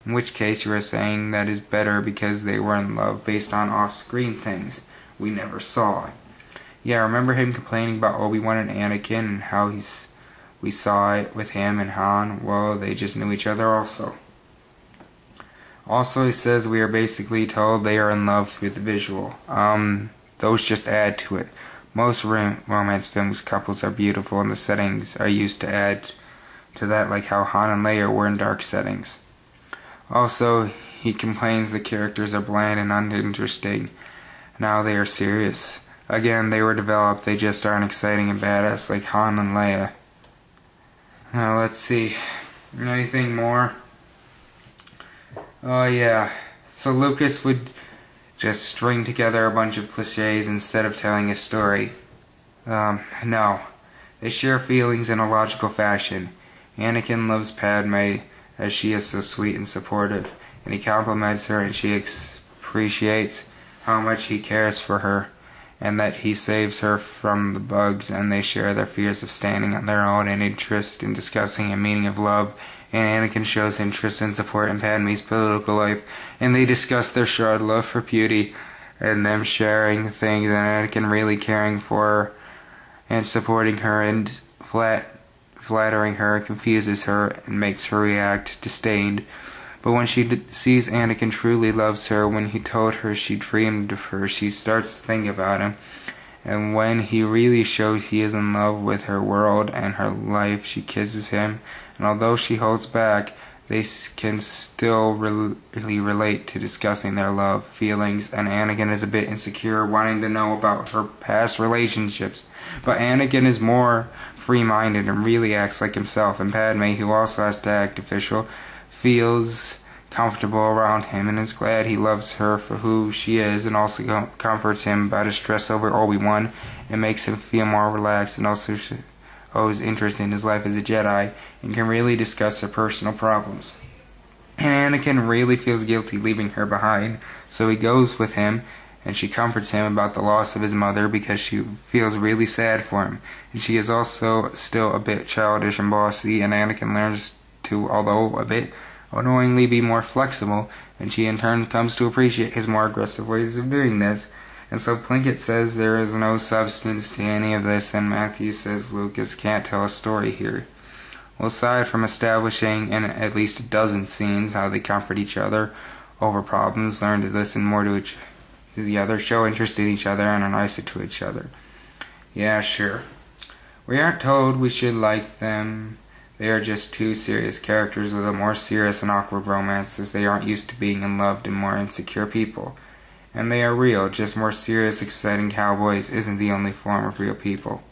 In which case you are saying that is better because they were in love based on off-screen things we never saw. Yeah, remember him complaining about Obi-Wan and Anakin and how we saw it with him and Han? Well, they just knew each other also. Also, he says we are basically told they are in love through the visual. Those just add to it. Most romance films couples are beautiful and the settings are used to add to that, like how Han and Leia were in dark settings. Also, he complains the characters are bland and uninteresting. Now they are serious. Again, they were developed, they just aren't exciting and badass like Han and Leia. Now let's see. Anything more? Oh yeah. So Lucas would just string together a bunch of cliches instead of telling a story. No. They share feelings in a logical fashion. Anakin loves Padme as she is so sweet and supportive, and he compliments her and she appreciates how much he cares for her, and that he saves her from the bugs, and they share their fears of standing on their own and interest in discussing the meaning of love, and Anakin shows interest and support in Padme's political life, and they discuss their shared love for beauty, and them sharing things, and Anakin really caring for her, and supporting her, and flattering her, confuses her, and makes her react disdained. But when she sees Anakin truly loves her, when he told her she dreamed of her, she starts to think about him. And when he really shows he is in love with her world and her life, she kisses him. And although she holds back, they can still really relate to discussing their love, feelings, and Anakin is a bit insecure, wanting to know about her past relationships. But Anakin is more free-minded and really acts like himself, and Padme, who also has to act official, feels comfortable around him and is glad he loves her for who she is, and also comforts him about his stress over Obi-Wan and makes him feel more relaxed, and also shows interest in his life as a Jedi and can really discuss their personal problems. And Anakin really feels guilty leaving her behind, so he goes with him, and she comforts him about the loss of his mother because she feels really sad for him. And she is also still a bit childish and bossy, and Anakin learns to, although a bit annoyingly, be more flexible, and she in turn comes to appreciate his more aggressive ways of doing this. And so Plinkett says there is no substance to any of this, and Matthew says Lucas can't tell a story here. Well, aside from establishing in at least a dozen scenes how they comfort each other over problems, learn to listen more to the other, show interest in each other, and are nicer to each other. Yeah, sure. We aren't told we should like them. They are just two serious characters with a more serious and awkward romance, as they aren't used to being unloved and more insecure people. And they are real, just more serious, exciting cowboys isn't the only form of real people.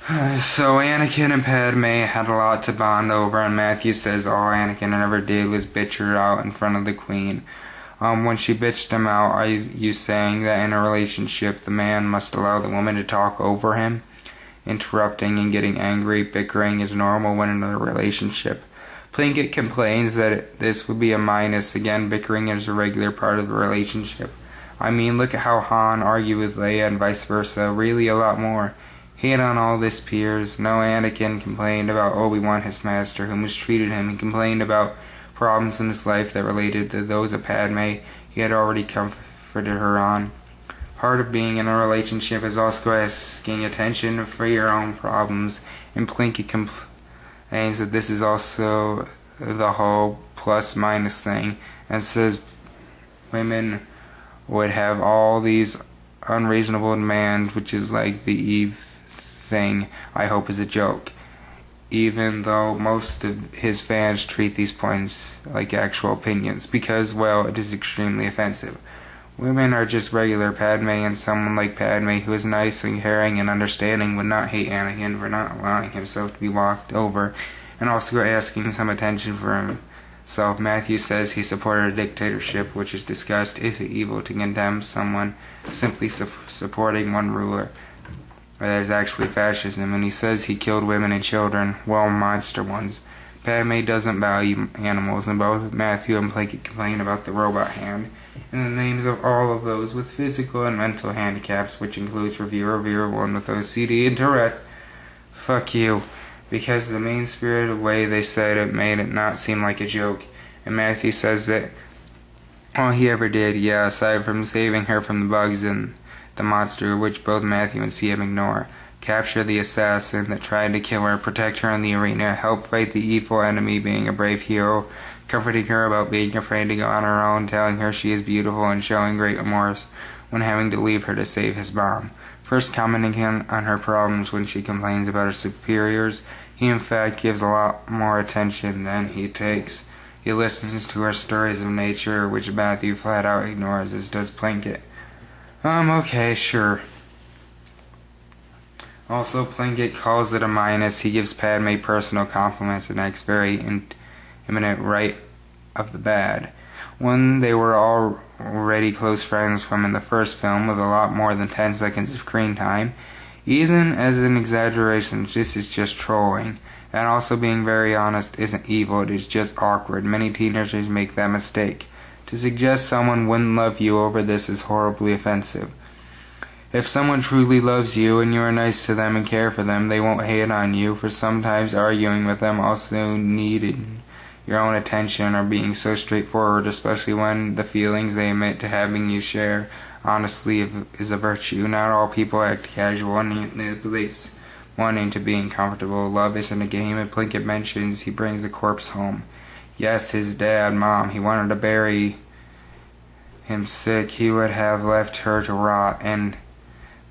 So Anakin and Padme had a lot to bond over, and Matthew says all Anakin ever did was bitch her out in front of the Queen. When she bitched him out, are you saying that in a relationship the man must allow the woman to talk over him? Interrupting and getting angry, bickering is normal when in a relationship. Plinkett complains that this would be a minus. Again, bickering is a regular part of the relationship. I mean, look at how Han argued with Leia and vice versa. Really a lot more. Hate on all this peers. No, Anakin complained about Obi-Wan, his master, who mistreated him. He complained about problems in his life that related to those of Padme he had already comforted her on. Part of being in a relationship is also asking attention for your own problems, and Plinkett complains that this is also the whole plus-minus thing, and says women would have all these unreasonable demands, which is like the Eve thing, I hope is a joke, even though most of his fans treat these points like actual opinions, because, well, it is extremely offensive. Women are just regular. Padme, and someone like Padme who is nice and caring and understanding would not hate Anakin for not allowing himself to be walked over and also asking some attention for himself. Matthew says he supported a dictatorship, which is discussed. Is it evil to condemn someone simply supporting one ruler? Or there's actually fascism, and he says he killed women and children, well, monster ones. Padme doesn't value animals, and both Matthew and Plinkett complain about the robot hand and the names of all of those with physical and mental handicaps, which includes reviewer 1 with OCD and Tourette. Fuck you. because the mean-spirited way they said it made it not seem like a joke. And Matthew says that all he ever did, yeah, aside from saving her from the bugs and the monster, which both Matthew and CM ignore, capture the assassin that tried to kill her, protect her in the arena, help fight the evil enemy, being a brave hero, comforting her about being afraid to go on her own, telling her she is beautiful, and showing great remorse when having to leave her to save his mom. First commenting on her problems when she complains about her superiors, he in fact gives a lot more attention than he takes. He listens to her stories of nature, which Matthew flat out ignores, as does Plinkett. Okay, sure. Also, Plinkett calls it a minus. He gives Padme personal compliments and acts very imminent right of the bad. When they were already close friends from in the first film with a lot more than 10 seconds of screen time, even as an exaggeration, this is just trolling. And also, being very honest isn't evil, it is just awkward. Many teenagers make that mistake. To suggest someone wouldn't love you over this is horribly offensive. If someone truly loves you and you are nice to them and care for them, they won't hate on you, for sometimes arguing with them, also needing your own attention, or being so straightforward, especially when the feelings they admit to having you share honestly is a virtue. Not all people act casual and manipulates wanting to being comfortable. Love isn't a game, and Plinkett mentions he brings a corpse home. Yes, his dad, Mom, he wanted to bury him sick. He would have left her to rot, and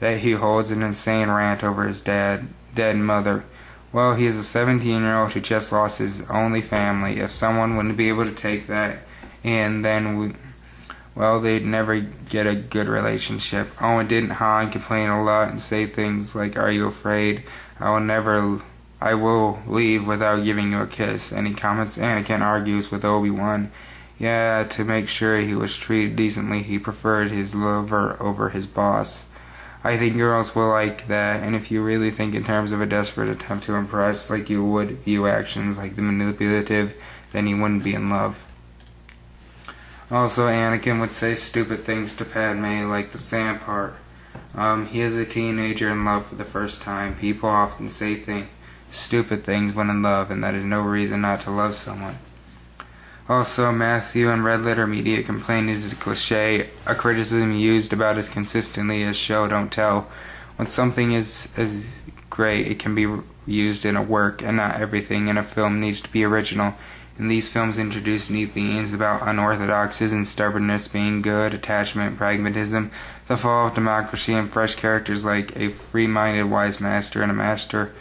that he holds an insane rant over his dead mother. Well, he is a 17-year-old who just lost his only family. If someone wouldn't be able to take that in, then they'd never get a good relationship. Owen didn't haw and complain a lot and say things like, "Are you afraid? I will leave without giving you a kiss." And he comments, Anakin argues with Obi-Wan. Yeah, to make sure he was treated decently, he preferred his lover over his boss. I think girls will like that, and if you really think in terms of a desperate attempt to impress, like you would view actions like the manipulative, then you wouldn't be in love. Also, Anakin would say stupid things to Padme, like the sand part. He is a teenager in love for the first time. People often say stupid things when in love, and that is no reason not to love someone. Also, Matthew and Redlettermedia complain it is a cliche, a criticism used about as consistently as show don't tell. When something is great, it can be used in a work, and not everything in a film needs to be original. And these films introduce new themes about unorthodoxies and stubbornness being good, attachment, pragmatism, the fall of democracy, and fresh characters like a free-minded wise master and a master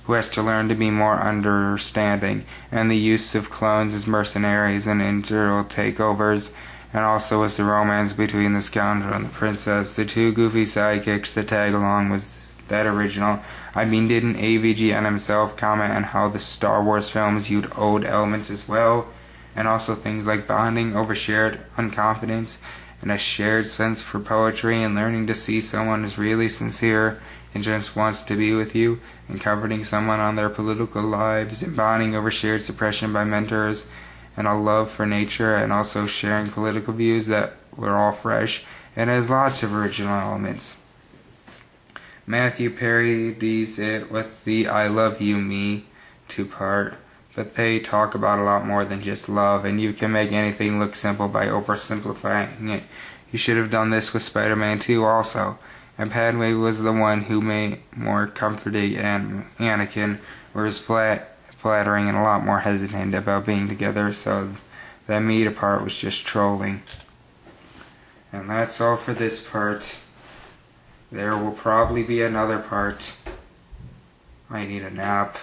who has to learn to be more understanding, and the use of clones as mercenaries and internal takeovers, and also with the romance between the scoundrel and the princess, the two goofy sidekicks that tag along. Was that original? I mean, didn't AVGN himself comment on how the Star Wars films used old elements as well, and also things like bonding over shared uncompetence and a shared sense for poetry, and learning to see someone as really sincere and just wants to be with you, and comforting someone on their political lives, and bonding over shared suppression by mentors, and a love for nature, and also sharing political views that were all fresh, and has lots of original elements. Matthew parodies it with the "I love you, me" two-part, but they talk about a lot more than just love, and you can make anything look simple by oversimplifying it. You should have done this with Spider-Man 2 also. And Padme was the one who made more comforting, and Anakin was flattering and a lot more hesitant about being together, so that meet part was just trolling. And that's all for this part. There will probably be another part. I need a nap.